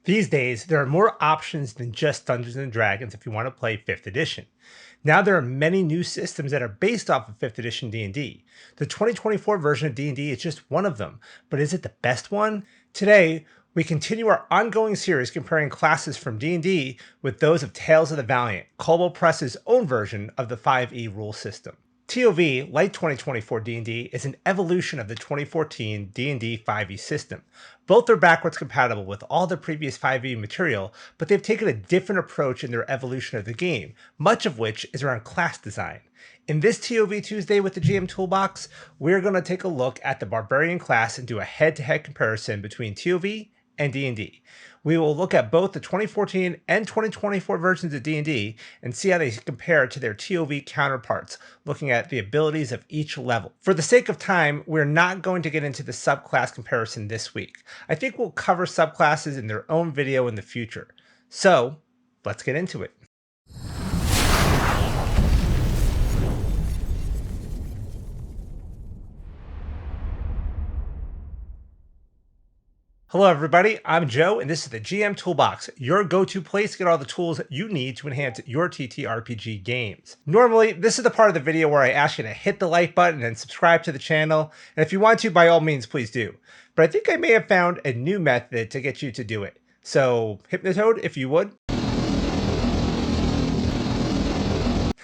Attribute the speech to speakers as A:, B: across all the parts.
A: These days, there are more options than just Dungeons and Dragons if you want to play 5th edition. Now there are many new systems that are based off of 5th edition D&D. The 2024 version of D&D is just one of them, but is it the best one? Today, we continue our ongoing series comparing classes from D&D with those of Tales of the Valiant, Kobold Press's own version of the 5e rule system. TOV, like 2024 D&D, is an evolution of the 2014 D&D 5e system. Both are backwards compatible with all the previous 5e material, but they've taken a different approach in their evolution of the game, much of which is around class design. In this TOV Tuesday with the GMToolbox, we're going to take a look at the Barbarian class and do a head-to-head comparison between TOV and D&D. We will look at both the 2014 and 2024 versions of D&D and see how they compare to their TOV counterparts, looking at the abilities of each level. For the sake of time, we're not going to get into the subclass comparison this week. I think we'll cover subclasses in their own video in the future. So, let's get into it. Hello everybody, I'm Joe and this is the GMToolbox, your go-to place to get all the tools you need to enhance your TTRPG games. Normally, this is the part of the video where I ask you to hit the like button and subscribe to the channel, and if you want to, by all means, please do. But I think I may have found a new method to get you to do it. So, Hypnotoad, if you would.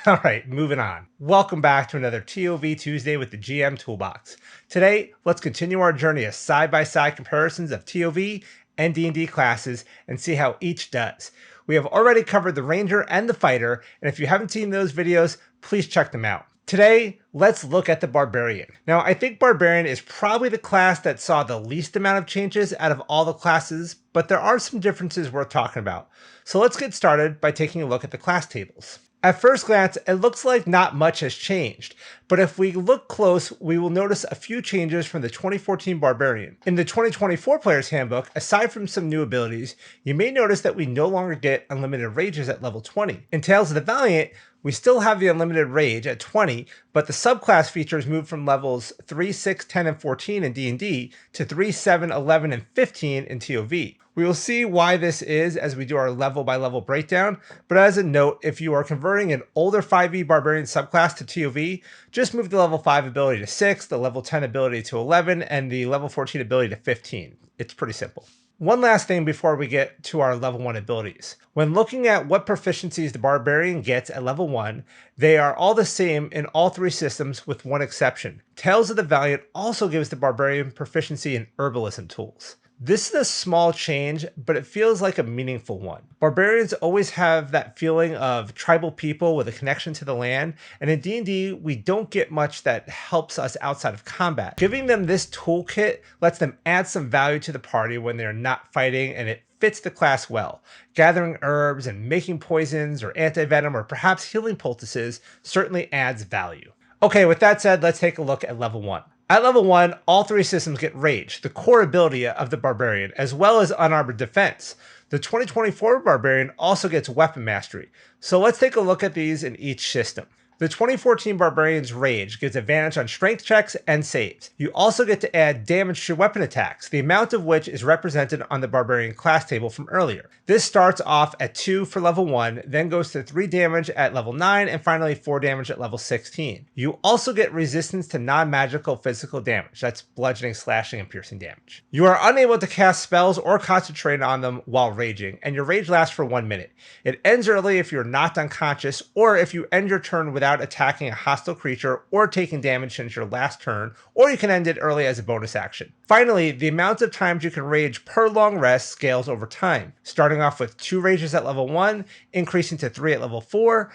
A: Alright, moving on. Welcome back to another TOV Tuesday with the GMToolbox. Today, let's continue our journey of side-by-side comparisons of TOV and D&D classes and see how each does. We have already covered the Ranger and the Fighter, and if you haven't seen those videos, please check them out. Today, let's look at the Barbarian. Now, I think Barbarian is probably the class that saw the least amount of changes out of all the classes, but there are some differences worth talking about. So let's get started by taking a look at the class tables. At first glance, it looks like not much has changed, but if we look close, we will notice a few changes from the 2014 Barbarian. In the 2024 Player's Handbook, aside from some new abilities, you may notice that we no longer get unlimited rages at level 20. In Tales of the Valiant, we still have the unlimited rage at 20, but the subclass features move from levels 3, 6, 10, and 14 in D&D to 3, 7, 11, and 15 in TOV. We will see why this is as we do our level by level breakdown, but as a note, if you are converting an older 5e Barbarian subclass to TOV, just move the level 5 ability to 6, the level 10 ability to 11, and the level 14 ability to 15. It's pretty simple. One last thing before we get to our level 1 abilities. When looking at what proficiencies the Barbarian gets at level 1, they are all the same in all three systems with one exception. Tales of the Valiant also gives the Barbarian proficiency in herbalism tools. This is a small change, but it feels like a meaningful one. Barbarians always have that feeling of tribal people with a connection to the land, and in D&D, we don't get much that helps us outside of combat. Giving them this toolkit lets them add some value to the party when they're not fighting, and it fits the class well. Gathering herbs and making poisons or anti-venom or perhaps healing poultices certainly adds value. Okay, with that said, let's take a look at level 1. At level 1, all three systems get Rage, the core ability of the Barbarian, as well as Unarmored Defense. The 2024 Barbarian also gets Weapon Mastery, so let's take a look at these in each system. The 2014 Barbarian's Rage gives advantage on strength checks and saves. You also get to add damage to weapon attacks, the amount of which is represented on the Barbarian class table from earlier. This starts off at 2 for level 1, then goes to 3 damage at level 9, and finally 4 damage at level 16. You also get resistance to non-magical physical damage, that's bludgeoning, slashing, and piercing damage. You are unable to cast spells or concentrate on them while raging, and your rage lasts for 1 minute. It ends early if you're knocked unconscious, or if you end your turn without attacking a hostile creature or taking damage since your last turn, or you can end it early as a bonus action. Finally, the amount of times you can rage per long rest scales over time, starting off with 2 rages at level 1, increasing to 3 at level 4,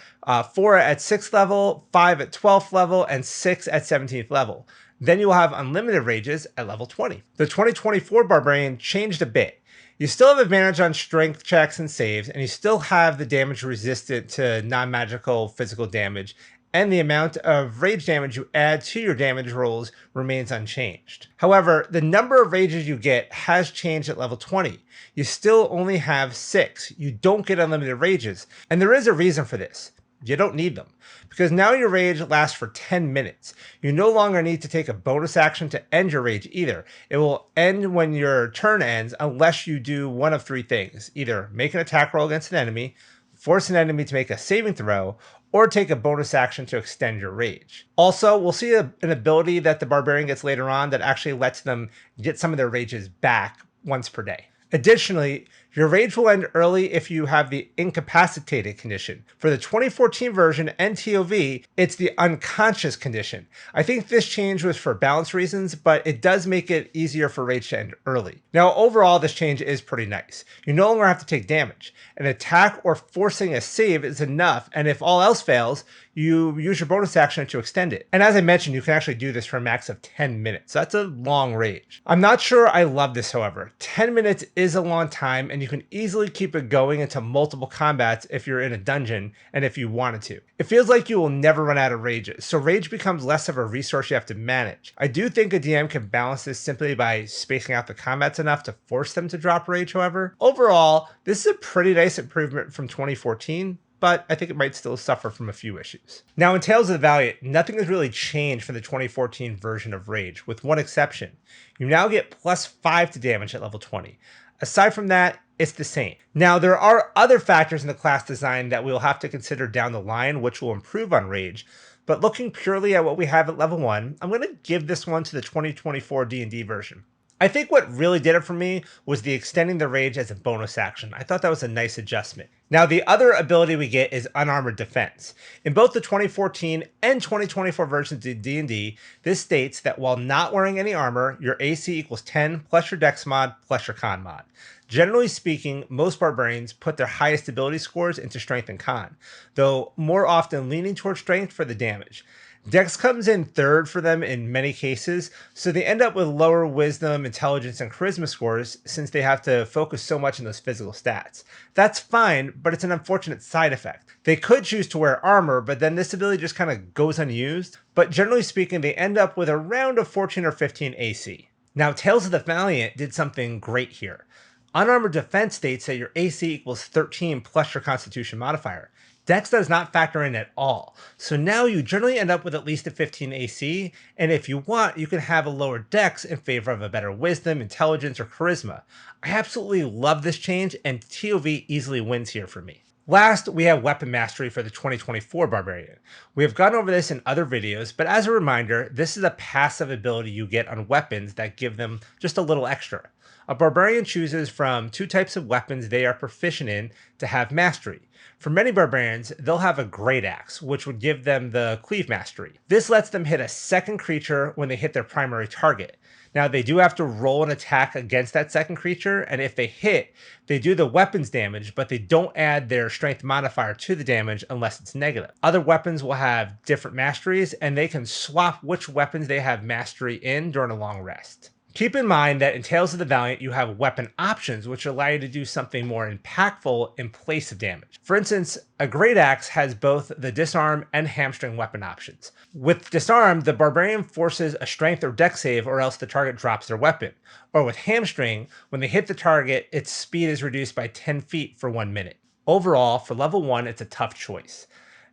A: 4 at 6th level, 5 at 12th level, and 6 at 17th level. Then you will have unlimited rages at level 20. The 2024 Barbarian changed a bit. You still have advantage on strength checks and saves, and you still have the damage resistant to non-magical physical damage, and the amount of rage damage you add to your damage rolls remains unchanged. However, the number of rages you get has changed at level 20. You still only have 6. You don't get unlimited rages, and there is a reason for this. You don't need them, because now your rage lasts for 10 minutes. You no longer need to take a bonus action to end your rage either. It will end when your turn ends unless you do one of three things: either make an attack roll against an enemy, force an enemy to make a saving throw, or take a bonus action to extend your rage. Also, we'll see an ability that the Barbarian gets later on that actually lets them get some of their rages back once per day. Additionally, your rage will end early if you have the incapacitated condition. For the 2014 version and TOV, it's the unconscious condition. I think this change was for balance reasons, but it does make it easier for rage to end early. Now, overall, this change is pretty nice. You no longer have to take damage. An attack or forcing a save is enough, and if all else fails, you use your bonus action to extend it. And as I mentioned, you can actually do this for a max of 10 minutes. That's a long rage. I'm not sure I love this, however. 10 minutes is a long time, and you can easily keep it going into multiple combats if you're in a dungeon and if you wanted to. It feels like you will never run out of rages, so rage becomes less of a resource you have to manage. I do think a DM can balance this simply by spacing out the combats enough to force them to drop rage, however. Overall, this is a pretty nice improvement from 2014, but I think it might still suffer from a few issues. Now, in Tales of the Valiant, nothing has really changed from the 2014 version of Rage, with one exception. You now get +5 to damage at level 20. Aside from that, it's the same. Now, there are other factors in the class design that we'll have to consider down the line, which will improve on Rage, but looking purely at what we have at level 1, I'm going to give this one to the 2024 D&D version. I think what really did it for me was the extending the rage as a bonus action. I thought that was a nice adjustment. Now, the other ability we get is unarmored defense. In both the 2014 and 2024 versions of D&D, this states that while not wearing any armor, your AC equals 10 plus your dex mod plus your con mod. Generally speaking, most barbarians put their highest ability scores into strength and con, though more often leaning towards strength for the damage. Dex comes in third for them in many cases, so they end up with lower wisdom, intelligence, and charisma scores since they have to focus so much on those physical stats. That's fine, but it's an unfortunate side effect. They could choose to wear armor, but then this ability just kind of goes unused. But generally speaking, they end up with around a 14 or 15 AC. Now, Tales of the Valiant did something great here. Unarmored defense states that your AC equals 13 plus your constitution modifier. Dex does not factor in at all. So now you generally end up with at least a 15 AC, and if you want, you can have a lower Dex in favor of a better wisdom, intelligence, or charisma. I absolutely love this change, and TOV easily wins here for me. Last, we have Weapon Mastery for the 2024 Barbarian. We have gone over this in other videos, but as a reminder, this is a passive ability you get on weapons that give them just a little extra. A Barbarian chooses from two types of weapons they are proficient in to have mastery. For many Barbarians, they'll have a Great Axe, which would give them the Cleave Mastery. This lets them hit a second creature when they hit their primary target. Now, they do have to roll an attack against that second creature, and if they hit, they do the weapons damage, but they don't add their strength modifier to the damage unless it's negative. Other weapons will have different masteries, and they can swap which weapons they have mastery in during a long rest. Keep in mind that in Tales of the Valiant, you have weapon options, which allow you to do something more impactful in place of damage. For instance, a Great Axe has both the disarm and hamstring weapon options. With disarm, the Barbarian forces a strength or dex save, or else the target drops their weapon. Or with hamstring, when they hit the target, its speed is reduced by 10 feet for 1 minute. Overall, for level 1, it's a tough choice.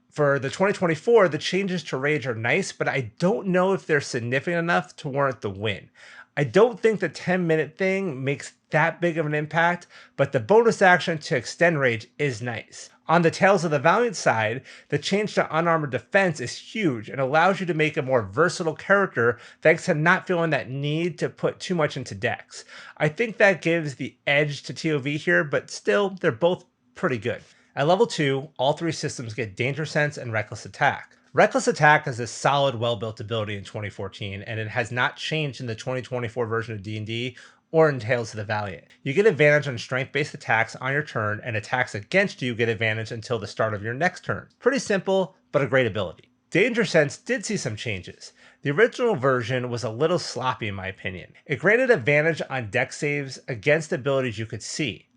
A: For the 2024, the changes to Rage are nice, but I don't know if they're significant enough to warrant the win. I don't think the 10-minute thing makes that big of an impact, but the bonus action to extend Rage is nice. On the Tales of the Valiant side, the change to unarmored defense is huge and allows you to make a more versatile character thanks to not feeling that need to put too much into dex. I think that gives the edge to TOV here, but still, they're both pretty good. At level 2, all three systems get Danger Sense and Reckless Attack. Reckless Attack is a solid, well-built ability in 2014, and it has not changed in the 2024 version of D&D or in Tales of the Valiant. You get advantage on strength-based attacks on your turn, and attacks against you get advantage until the start of your next turn. Pretty simple, but a great ability. Danger Sense did see some changes. The original version was a little sloppy in my opinion. It granted advantage on dex saves against abilities you could see.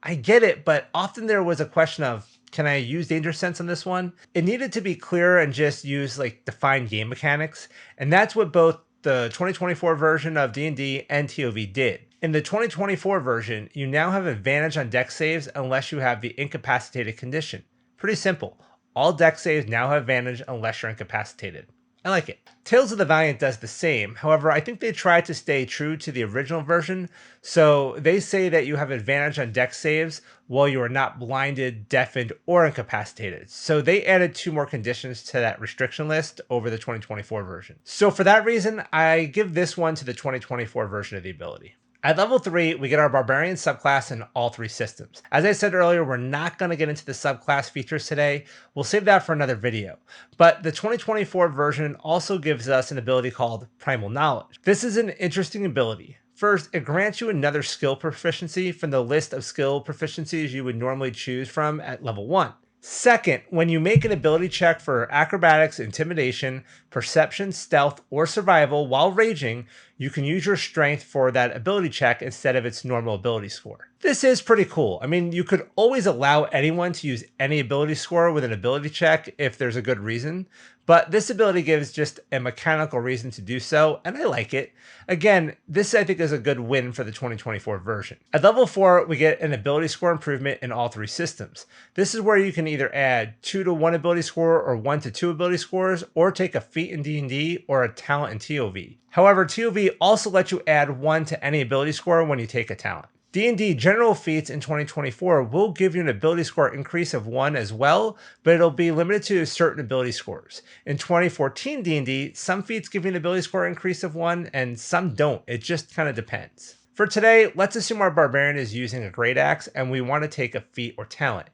A: I get it, but often there was a question of, can I use Danger Sense on this one? It needed to be clearer and just use defined game mechanics, and that's what both the 2024 version of D&D and TOV did. In the 2024 version, you now have advantage on dex saves unless you have the incapacitated condition. Pretty simple. All deck saves now have advantage unless you're incapacitated. I like it. Tales of the Valiant does the same. However, I think they tried to stay true to the original version. So they say that you have advantage on deck saves while you are not blinded, deafened, or incapacitated. So they added 2 more conditions to that restriction list over the 2024 version. So for that reason, I give this one to the 2024 version of the ability. At level 3, we get our Barbarian subclass in all 3 systems. As I said earlier, we're not going to get into the subclass features today. We'll save that for another video. But the 2024 version also gives us an ability called Primal Knowledge. This is an interesting ability. First, it grants you another skill proficiency from the list of skill proficiencies you would normally choose from at level 1. Second, when you make an ability check for acrobatics, intimidation, perception, stealth, or survival while raging, you can use your strength for that ability check instead of its normal ability score. This is pretty cool. I mean, you could always allow anyone to use any ability score with an ability check if there's a good reason, but this ability gives just a mechanical reason to do so, and I like it. Again, this I think is a good win for the 2024 version. At level 4, we get an ability score improvement in all 3 systems. This is where you can either add 2 to 1 ability score or 1 to 2 ability scores, or take a feat in D&D or a talent in TOV. However, TOV also lets you add 1 to any ability score when you take a talent. D&D general feats in 2024 will give you an ability score increase of 1 as well, but it'll be limited to certain ability scores. In 2014 D&D, some feats give you an ability score increase of 1 and some don't. It just kind of depends. For today, let's assume our Barbarian is using a Great Axe and we want to take a feat or talent.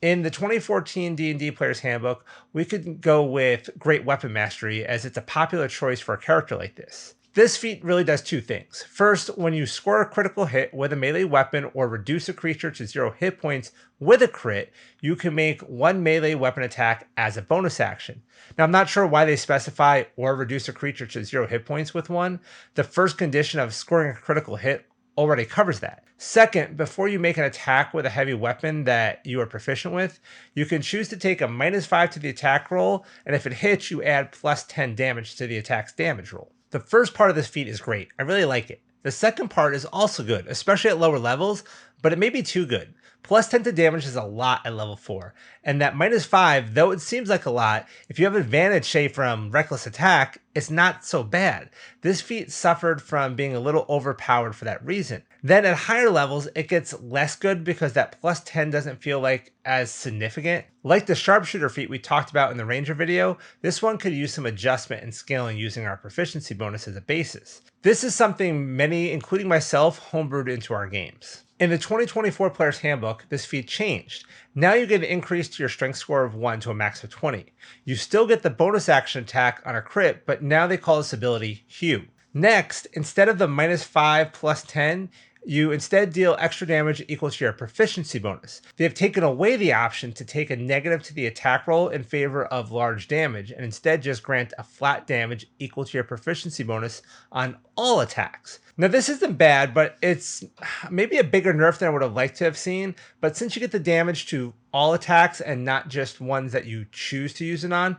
A: In the 2014 D&D Player's Handbook, we could go with Great Weapon Mastery as it's a popular choice for a character like this. This feat really does 2 things. First, when you score a critical hit with a melee weapon or reduce a creature to 0 hit points with a crit, you can make 1 melee weapon attack as a bonus action. Now, I'm not sure why they specify or reduce a creature to 0 hit points with 1. The first condition of scoring a critical hit already covers that. Second, before you make an attack with a heavy weapon that you are proficient with, you can choose to take a -5 to the attack roll, and if it hits, you add +10 damage to the attack's damage roll. The first part of this feat is great. I really like it. The second part is also good, especially at lower levels, but it may be too good. +10 to damage is a lot at level 4, and that -5, though it seems like a lot, if you have advantage, say, from reckless attack, it's not so bad. This feat suffered from being a little overpowered for that reason. Then at higher levels, it gets less good because that +10 doesn't feel like as significant. Like the sharpshooter feat we talked about in the ranger video, this one could use some adjustment and scaling using our proficiency bonus as a basis. This is something many, including myself, homebrewed into our games. In the 2024 Player's Handbook, this feat changed. Now you get an increase to your strength score of 1 to a max of 20. You still get the bonus action attack on a crit, but now they call this ability Hue. Next, instead of the -5 +10, you instead deal extra damage equal to your proficiency bonus. They have taken away the option to take a negative to the attack roll in favor of large damage, and instead just grant a flat damage equal to your proficiency bonus on all attacks. Now this isn't bad, but it's maybe a bigger nerf than I would have liked to have seen, but since you get the damage to all attacks and not just ones that you choose to use it on,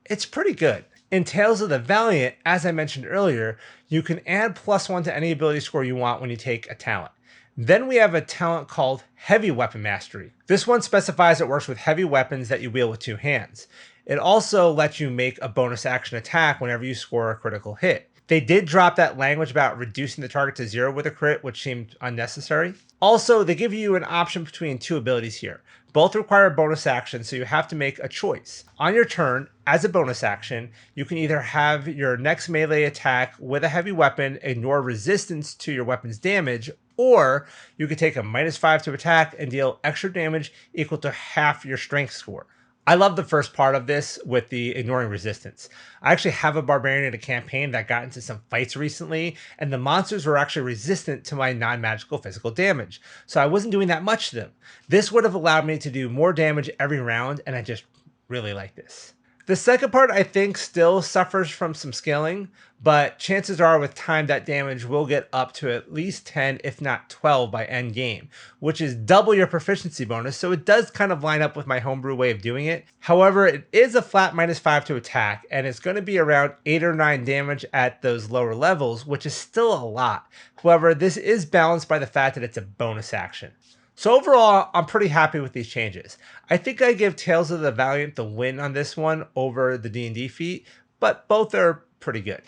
A: it's pretty good. In Tales of the Valiant, as I mentioned earlier, you can add +1 to any ability score you want when you take a talent. Then we have a talent called Heavy Weapon Mastery. This one specifies it works with heavy weapons that you wield with 2 hands. It also lets you make a bonus action attack whenever you score a critical hit. They did drop that language about reducing the target to 0 with a crit, which seemed unnecessary. Also, they give you an option between 2 abilities here. Both require a bonus action, so you have to make a choice. On your turn, as a bonus action, you can either have your next melee attack with a heavy weapon ignore resistance to your weapon's damage, or you can take a -5 to attack and deal extra damage equal to half your strength score. I love the first part of this with the ignoring resistance. I actually have a barbarian in a campaign that got into some fights recently, and the monsters were actually resistant to my non-magical physical damage, so I wasn't doing that much to them. This would have allowed me to do more damage every round, and I just really like this. The second part, I think, still suffers from some scaling, but chances are with time that damage will get up to at least 10, if not 12 by end game, which is double your proficiency bonus, so it does kind of line up with my homebrew way of doing it. However, it is a flat -5 to attack, and it's going to be around 8 or 9 damage at those lower levels, which is still a lot. However, this is balanced by the fact that it's a bonus action. So overall, I'm pretty happy with these changes. I think I give Tales of the Valiant the win on this one over the D&D feat, but both are pretty good.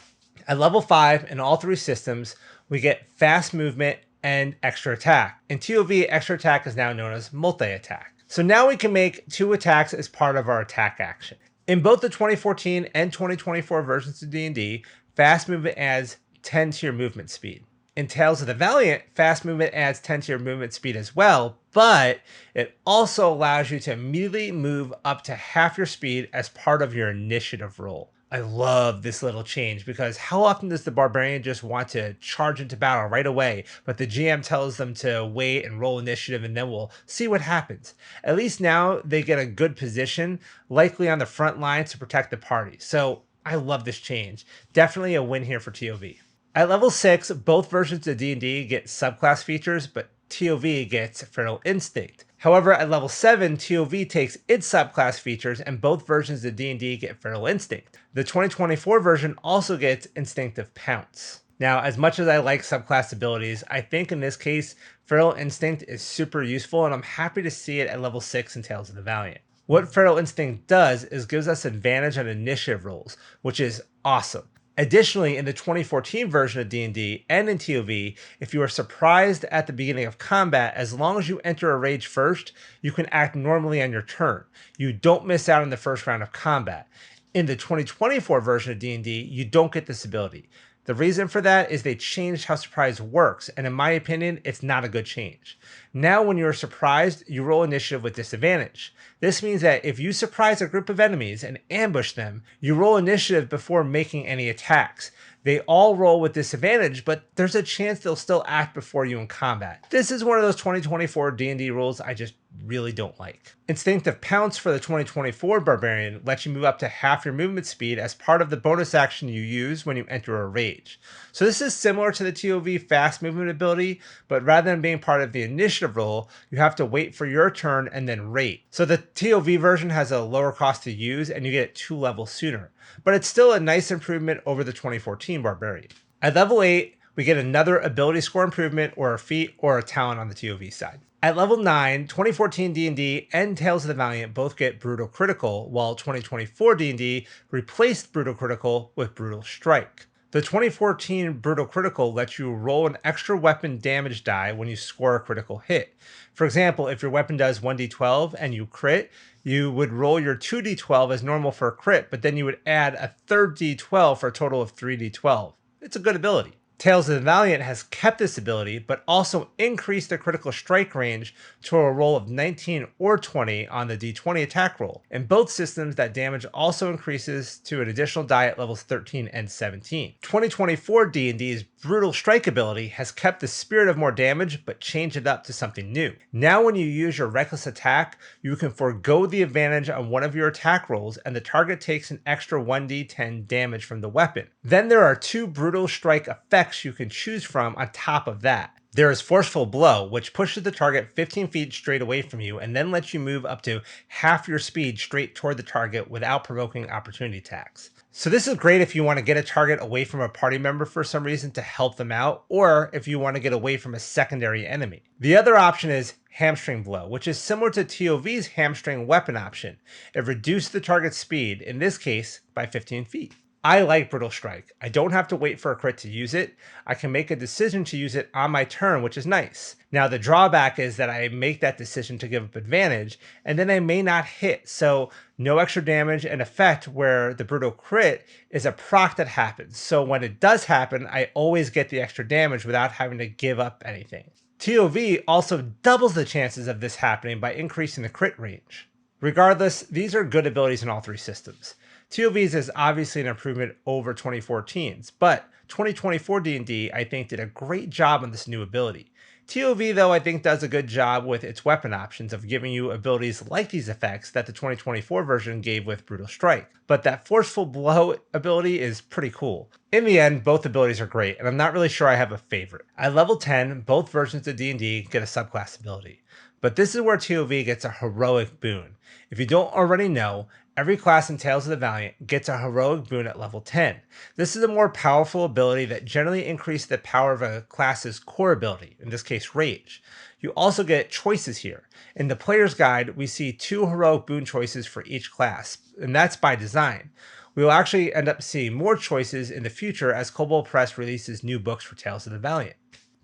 A: At level 5 in all three systems, we get fast movement and extra attack. In TOV, extra attack is now known as multi-attack. So now we can make 2 attacks as part of our attack action. In both the 2014 and 2024 versions of D&D, fast movement adds 10 to your movement speed. In Tales of the Valiant, fast movement adds 10 to your movement speed as well, but it also allows you to immediately move up to half your speed as part of your initiative roll. I love this little change because how often does the Barbarian just want to charge into battle right away, but the GM tells them to wait and roll initiative and then we'll see what happens. At least now they get a good position, likely on the front lines to protect the party. So I love this change. Definitely a win here for TOV. At level 6, both versions of D&D get subclass features, but TOV gets Feral Instinct. However, at level 7, TOV takes its subclass features and both versions of D&D get Feral Instinct. The 2024 version also gets Instinctive Pounce. Now, as much as I like subclass abilities, I think in this case, Feral Instinct is super useful and I'm happy to see it at level 6 in Tales of the Valiant. What Feral Instinct does is gives us advantage on initiative rolls, which is awesome. Additionally, in the 2014 version of D&D and in TOV, if you are surprised at the beginning of combat, as long as you enter a rage first, you can act normally on your turn. You don't miss out on the first round of combat. In the 2024 version of D&D, you don't get this ability. The reason for that is they changed how surprise works, and in my opinion, it's not a good change. Now, when you're surprised, you roll initiative with disadvantage. This means that if you surprise a group of enemies and ambush them, you roll initiative before making any attacks. They all roll with disadvantage, but there's a chance they'll still act before you in combat. This is one of those 2024 D&D rules I just really don't like. Instinctive Pounce for the 2024 Barbarian lets you move up to half your movement speed as part of the bonus action you use when you enter a rage. So this is similar to the TOV fast movement ability, but rather than being part of the initiative roll, you have to wait for your turn and then rate. So the TOV version has a lower cost to use and you get it 2 levels sooner, but it's still a nice improvement over the 2014 Barbarian. At level 8, we get another ability score improvement or a feat or a talent on the TOV side. At level 9, 2014 D&D and Tales of the Valiant both get Brutal Critical, while 2024 D&D replaced Brutal Critical with Brutal Strike. The 2014 Brutal Critical lets you roll an extra weapon damage die when you score a critical hit. For example, if your weapon does 1d12 and you crit, you would roll your 2d12 as normal for a crit, but then you would add a third d12 for a total of 3d12. It's a good ability. Tales of the Valiant has kept this ability, but also increased the critical strike range to a roll of 19 or 20 on the d20 attack roll. In both systems, that damage also increases to an additional die at levels 13 and 17. 2024 D&D's Brutal Strike ability has kept the spirit of more damage, but changed it up to something new. Now when you use your reckless attack, you can forego the advantage on one of your attack rolls and the target takes an extra 1d10 damage from the weapon. Then there are 2 Brutal Strike effects you can choose from on top of that. There is Forceful Blow, which pushes the target 15 feet straight away from you and then lets you move up to half your speed straight toward the target without provoking opportunity attacks. So this is great if you want to get a target away from a party member for some reason to help them out, or if you want to get away from a secondary enemy. The other option is Hamstring Blow, which is similar to TOV's hamstring weapon option. It reduced the target's speed, in this case, by 15 feet. I like Brutal Strike. I don't have to wait for a crit to use it. I can make a decision to use it on my turn, which is nice. Now the drawback is that I make that decision to give up advantage, and then I may not hit, so no extra damage and effect where the Brutal Crit is a proc that happens. So when it does happen, I always get the extra damage without having to give up anything. TOV also doubles the chances of this happening by increasing the crit range. Regardless, these are good abilities in all 3 systems. TOV's is obviously an improvement over 2014's, but 2024 D&D I think did a great job on this new ability. TOV though I think does a good job with its weapon options of giving you abilities like these effects that the 2024 version gave with Brutal Strike, but that Forceful Blow ability is pretty cool. In the end, both abilities are great, and I'm not really sure I have a favorite. At level 10, both versions of D&D get a subclass ability, but this is where TOV gets a heroic boon. If you don't already know, Every class in Tales of the Valiant gets a heroic boon at level 10. This is a more powerful ability that generally increases the power of a class's core ability, in this case Rage. You also get choices here. In the player's guide, we see 2 heroic boon choices for each class, and that's by design. We will actually end up seeing more choices in the future as Kobold Press releases new books for Tales of the Valiant.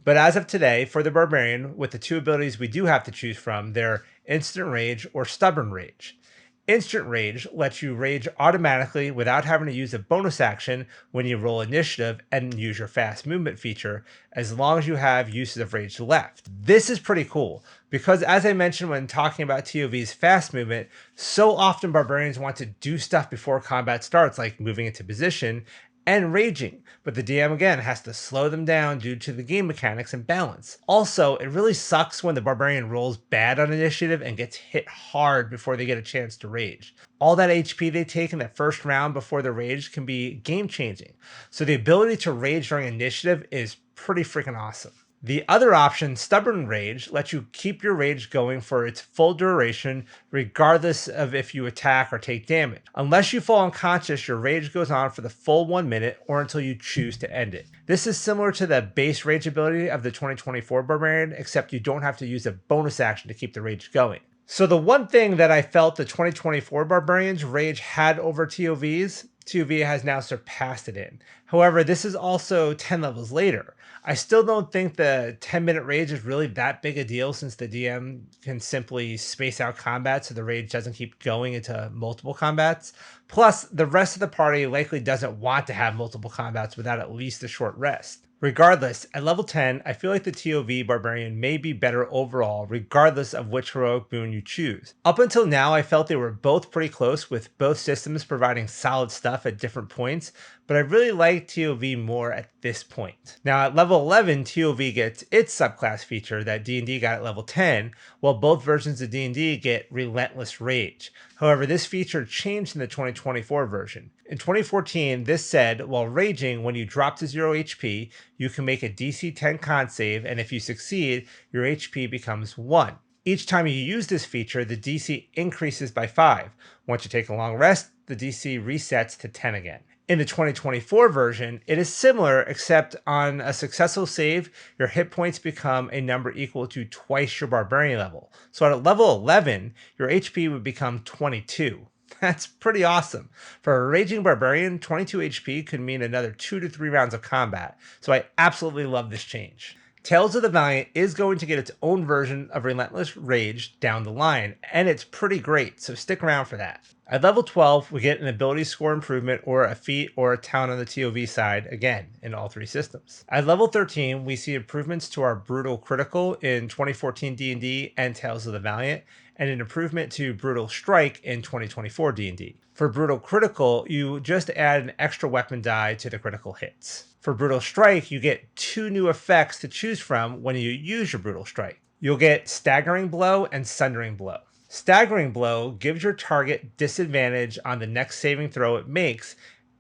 A: But as of today, for the Barbarian, with the 2 abilities we do have to choose from, they're Instant Rage or Stubborn Rage. Instant Rage lets you rage automatically without having to use a bonus action when you roll initiative and use your fast movement feature, as long as you have uses of rage left. This is pretty cool, because as I mentioned when talking about TOV's fast movement, so often barbarians want to do stuff before combat starts, like moving into position, and raging, but the DM again has to slow them down due to the game mechanics and balance. Also, it really sucks when the barbarian rolls bad on initiative and gets hit hard before they get a chance to rage. All that HP they take in that first round before the rage can be game changing, so the ability to rage during initiative is pretty freaking awesome. The other option, Stubborn Rage, lets you keep your rage going for its full duration, regardless of if you attack or take damage. Unless you fall unconscious, your rage goes on for the full 1 minute or until you choose to end it. This is similar to the base rage ability of the 2024 Barbarian, except you don't have to use a bonus action to keep the rage going. So the one thing that I felt the 2024 Barbarian's rage had over TOV's, TOV has now surpassed it in. However, this is also 10 levels later. I still don't think the 10-minute rage is really that big a deal, since the DM can simply space out combat so the rage doesn't keep going into multiple combats. Plus, the rest of the party likely doesn't want to have multiple combats without at least a short rest. Regardless, at level 10, I feel like the TOV Barbarian may be better overall, regardless of which heroic boon you choose. Up until now, I felt they were both pretty close, with both systems providing solid stuff at different points, but I really like TOV more at this point. Now at level 11, TOV gets its subclass feature that D&D got at level 10, while both versions of D&D get Relentless Rage. However, this feature changed in the 2024 version. In 2014, this said, while raging, when you drop to 0 HP, you can make a DC 10 con save, and if you succeed, your HP becomes 1. Each time you use this feature, the DC increases by 5. Once you take a long rest, the DC resets to 10 again. In the 2024 version, it is similar, except on a successful save, your hit points become a number equal to twice your barbarian level. So at level 11, your HP would become 22. That's pretty awesome. For a raging barbarian, 22 HP could mean another 2 to 3 rounds of combat, so I absolutely love this change. Tales of the Valiant is going to get its own version of Relentless Rage down the line, and it's pretty great, so stick around for that. At level 12, we get an ability score improvement or a feat or a talent on the TOV side, again, in all 3 systems. At level 13, we see improvements to our Brutal Critical in 2014 D&D and Tales of the Valiant, and an improvement to Brutal Strike in 2024 D&D. For Brutal Critical, you just add an extra weapon die to the critical hits. For Brutal Strike, you get 2 new effects to choose from when you use your Brutal Strike. You'll get Staggering Blow and Sundering Blow. Staggering Blow gives your target disadvantage on the next saving throw it makes,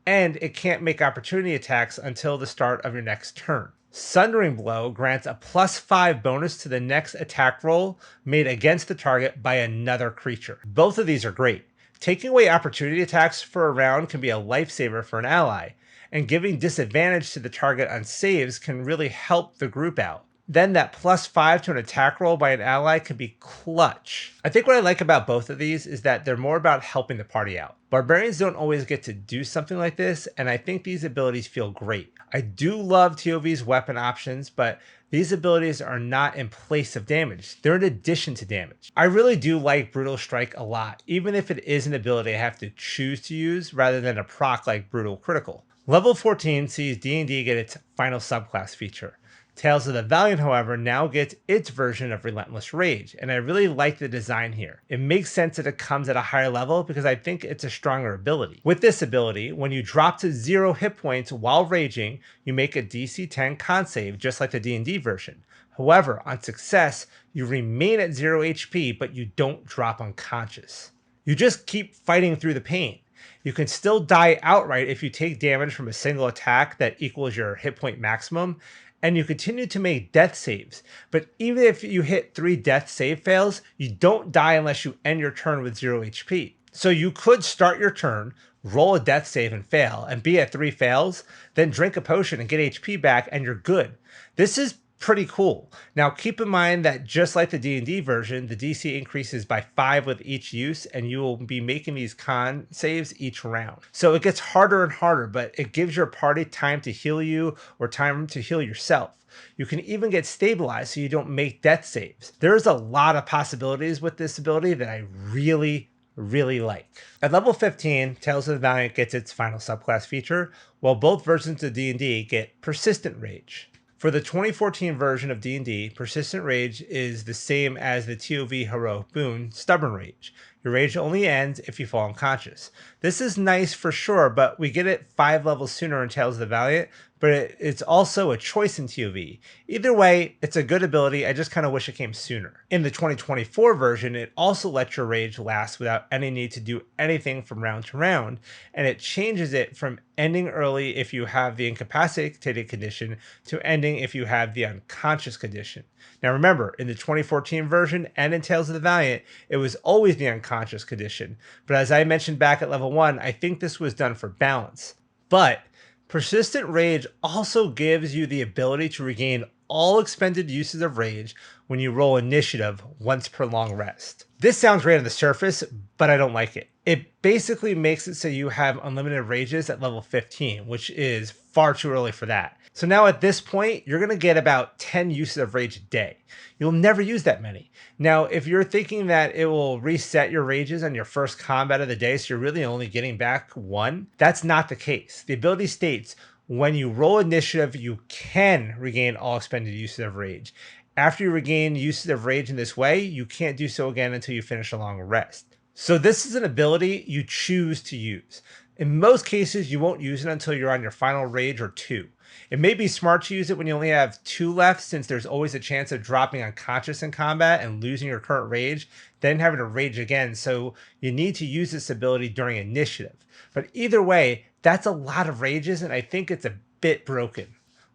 A: and it can't make opportunity attacks until the start of your next turn. Sundering Blow grants a +5 bonus to the next attack roll made against the target by another creature. Both of these are great. Taking away opportunity attacks for a round can be a lifesaver for an ally, and giving disadvantage to the target on saves can really help the group out. Then that +5 to an attack roll by an ally can be clutch. I think what I like about both of these is that they're more about helping the party out. Barbarians don't always get to do something like this, and I think these abilities feel great. I do love TOV's weapon options, but these abilities are not in place of damage. They're in addition to damage. I really do like Brutal Strike a lot, even if it is an ability I have to choose to use rather than a proc like Brutal Critical. Level 14 sees D&D get its final subclass feature. Tales of the Valiant, however, now gets its version of Relentless Rage, and I really like the design here. It makes sense that it comes at a higher level because I think it's a stronger ability. With this ability, when you drop to 0 hit points while raging, you make a DC 10 con save just like the D&D version. However, on success, you remain at 0 HP, but you don't drop unconscious. You just keep fighting through the pain. You can still die outright if you take damage from a single attack that equals your hit point maximum, and you continue to make death saves. But even if you hit 3 death save fails, you don't die unless you end your turn with 0 HP. So you could start your turn, roll a death save and fail, and be at 3 fails, then drink a potion and get HP back, and you're good. This is pretty cool. Now keep in mind that just like the D&D version, the DC increases by 5 with each use, and you will be making these con saves each round. So it gets harder and harder, but it gives your party time to heal you or time to heal yourself. You can even get stabilized so you don't make death saves. There's a lot of possibilities with this ability that I really like. At level 15, Tales of the Valiant gets its final subclass feature, while both versions of D&D get Persistent Rage. For the 2014 version of D&D, Persistent Rage is the same as the TOV Heroic Boon, Stubborn Rage. Your rage only ends if you fall unconscious. This is nice for sure, but we get it 5 levels sooner in Tales of the Valiant, but it's also a choice in TOV. Either way, it's a good ability, I just kind of wish it came sooner. In the 2024 version, it also lets your rage last without any need to do anything from round to round, and it changes it from ending early if you have the incapacitated condition to ending if you have the unconscious condition. Now remember, in the 2014 version and in Tales of the Valiant, it was always the unconscious condition, but as I mentioned back at level 1, I think this was done for balance. But Persistent Rage also gives you the ability to regain all expended uses of rage when you roll initiative once per long rest. This sounds great on the surface, but I don't like it. It basically makes it so you have unlimited rages at level 15, which is far too early for that. So now at this point, you're going to get about 10 uses of rage a day. You'll never use that many. Now, if you're thinking that it will reset your rages on your first combat of the day, so you're really only getting back 1, that's not the case. The ability states, when you roll initiative, you can regain all expended uses of rage. After you regain uses of rage in this way, you can't do so again until you finish a long rest. So this is an ability you choose to use. In most cases, you won't use it until you're on your final rage or 2. It may be smart to use it when you only have 2 left, since there's always a chance of dropping unconscious in combat and losing your current rage, then having to rage again, so you need to use this ability during initiative. But either way, that's a lot of rages, and I think it's a bit broken.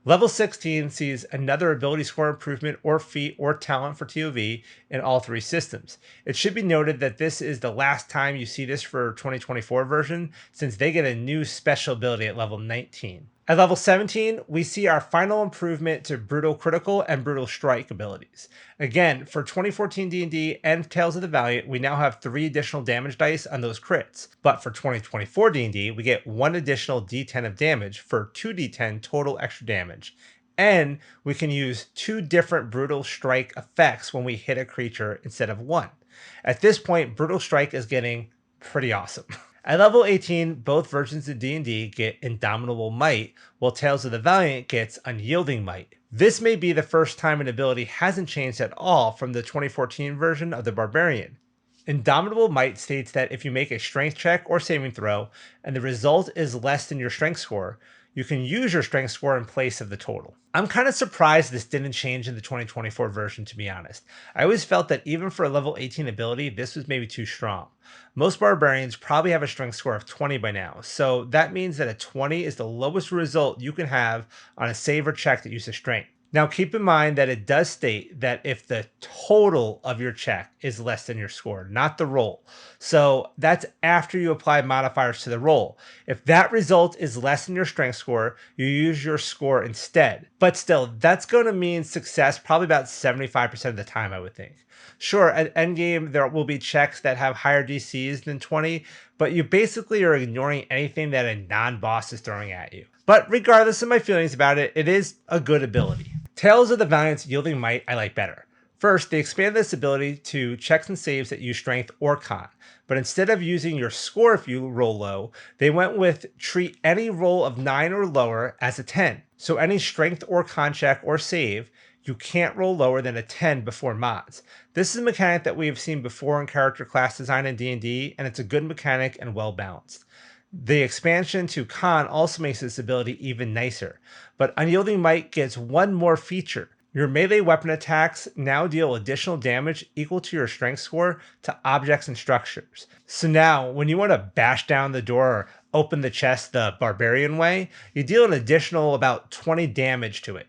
A: Level 16 sees another ability score improvement or feat or talent for TOV in all 3 systems. It should be noted that this is the last time you see this for 2024 version, since they get a new special ability at level 19. At level 17, we see our final improvement to Brutal Critical and Brutal Strike abilities. Again, for 2014 D&D and Tales of the Valiant, we now have 3 additional damage dice on those crits. But for 2024 D&D, we get 1 additional d10 of damage for 2d10 total extra damage. And we can use 2 different Brutal Strike effects when we hit a creature instead of 1. At this point, Brutal Strike is getting pretty awesome. At level 18, both versions of D&D get Indomitable Might, while Tales of the Valiant gets Unyielding Might. This may be the first time an ability hasn't changed at all from the 2014 version of the Barbarian. Indomitable Might states that if you make a strength check or saving throw, and the result is less than your strength score, you can use your strength score in place of the total. I'm kind of surprised this didn't change in the 2024 version, to be honest. I always felt that even for a level 18 ability, this was maybe too strong. Most barbarians probably have a strength score of 20 by now, so that means that a 20 is the lowest result you can have on a save or check that uses strength. Now keep in mind that it does state that if the total of your check is less than your score, not the roll. So that's after you apply modifiers to the roll. If that result is less than your strength score, you use your score instead. But still, that's going to mean success probably about 75% of the time, I would think. Sure, at endgame, there will be checks that have higher DCs than 20, but you basically are ignoring anything that a non-boss is throwing at you. But regardless of my feelings about it, it is a good ability. Tales of the Valiant's Yielding Might I like better. First, they expand this ability to checks and saves that use strength or con, but instead of using your score if you roll low, they went with treat any roll of 9 or lower as a 10. So any strength or con check or save, you can't roll lower than a 10 before mods. This is a mechanic that we have seen before in character class design in D&D, and it's a good mechanic and well balanced. The expansion to Con also makes this ability even nicer, but Unyielding Might gets one more feature. Your melee weapon attacks now deal additional damage equal to your strength score to objects and structures. So now, when you want to bash down the door or open the chest the Barbarian way, you deal an additional about 20 damage to it.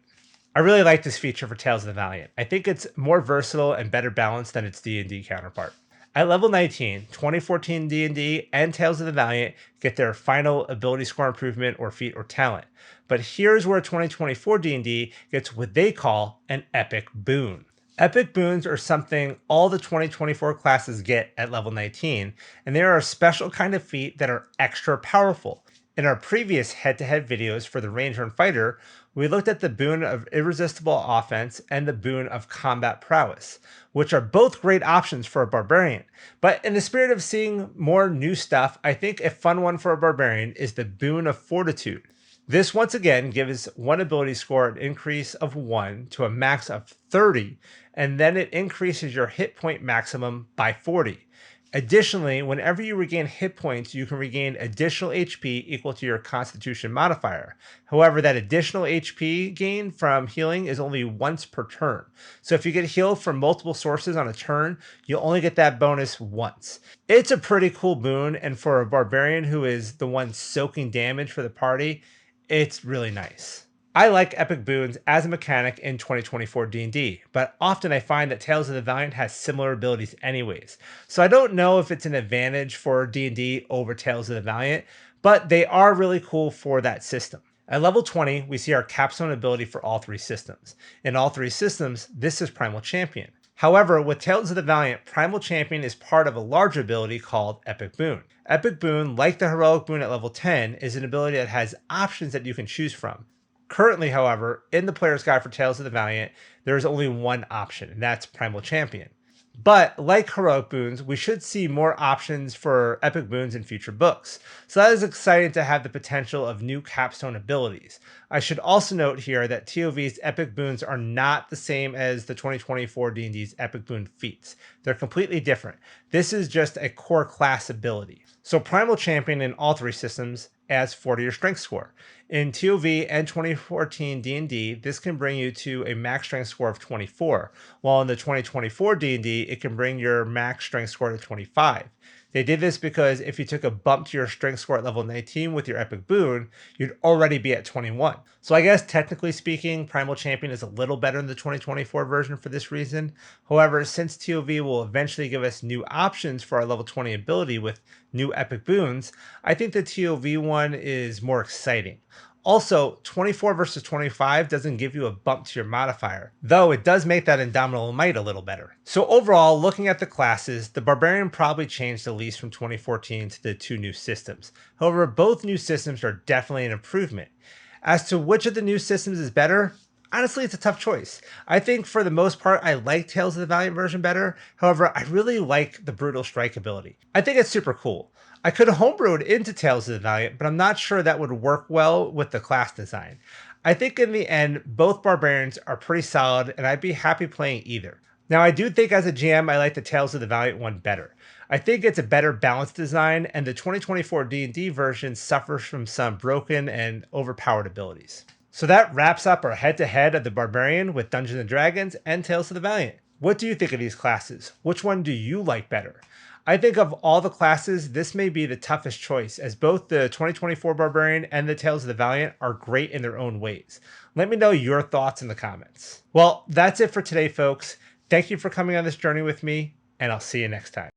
A: I really like this feature for Tales of the Valiant. I think it's more versatile and better balanced than its D&D counterpart. At level 19, 2014 D&D and Tales of the Valiant get their final ability score improvement or feat or talent. But here's where 2024 D&D gets what they call an epic boon. Epic boons are something all the 2024 classes get at level 19, and they are a special kind of feat that are extra powerful. In our previous head-to-head videos for the Ranger and Fighter, we looked at the boon of irresistible offense and the boon of combat prowess, which are both great options for a barbarian. But in the spirit of seeing more new stuff, I think a fun one for a barbarian is the boon of fortitude. This once again gives one ability score an increase of 1 to a max of 30, and then it increases your hit point maximum by 40. Additionally, whenever you regain hit points, you can regain additional HP equal to your Constitution modifier. However, that additional HP gain from healing is only once per turn. So if you get healed from multiple sources on a turn, you'll only get that bonus once. It's a pretty cool boon, and for a barbarian who is the one soaking damage for the party, it's really nice. I like epic boons as a mechanic in 2024 D&D, but often I find that Tales of the Valiant has similar abilities anyways. So I don't know if it's an advantage for D&D over Tales of the Valiant, but they are really cool for that system. At level 20, we see our capstone ability for all three systems. In all three systems, this is Primal Champion. However, with Tales of the Valiant, Primal Champion is part of a larger ability called Epic Boon. Epic Boon, like the Heroic Boon at level 10, is an ability that has options that you can choose from. Currently, however, in the player's guide for Tales of the Valiant, there is only one option, and that's Primal Champion. But like heroic boons, we should see more options for epic boons in future books. So that is exciting to have the potential of new capstone abilities. I should also note here that TOV's epic boons are not the same as the 2024 D&D's epic boon feats. They're completely different. This is just a core class ability. So Primal Champion in all three systems adds 4 to your strength score. In TOV and 2014 D&D, this can bring you to a max strength score of 24, while in the 2024 D&D, it can bring your max strength score to 25. They did this because if you took a bump to your strength score at level 19 with your epic boon, you'd already be at 21. So I guess technically speaking, Primal Champion is a little better than the 2024 version for this reason. However, since TOV will eventually give us new options for our level 20 ability with new epic boons, I think the TOV one is more exciting. Also, 24 versus 25 doesn't give you a bump to your modifier, though it does make that Indomitable Might a little better. So overall, looking at the classes, the Barbarian probably changed the least from 2014 to the two new systems. However, both new systems are definitely an improvement. As to which of the new systems is better, honestly, it's a tough choice. I think for the most part, I like Tales of the Valiant version better. However, I really like the Brutal Strike ability. I think it's super cool. I could have homebrewed into Tales of the Valiant, but I'm not sure that would work well with the class design. I think in the end, both Barbarians are pretty solid, and I'd be happy playing either. Now, I do think as a GM, I like the Tales of the Valiant one better. I think it's a better balanced design, and the 2024 D&D version suffers from some broken and overpowered abilities. So that wraps up our head-to-head of the Barbarian with Dungeons & Dragons and Tales of the Valiant. What do you think of these classes? Which one do you like better? I think of all the classes, this may be the toughest choice, as both the 2024 Barbarian and the Tales of the Valiant are great in their own ways. Let me know your thoughts in the comments. Well, that's it for today, folks. Thank you for coming on this journey with me, and I'll see you next time.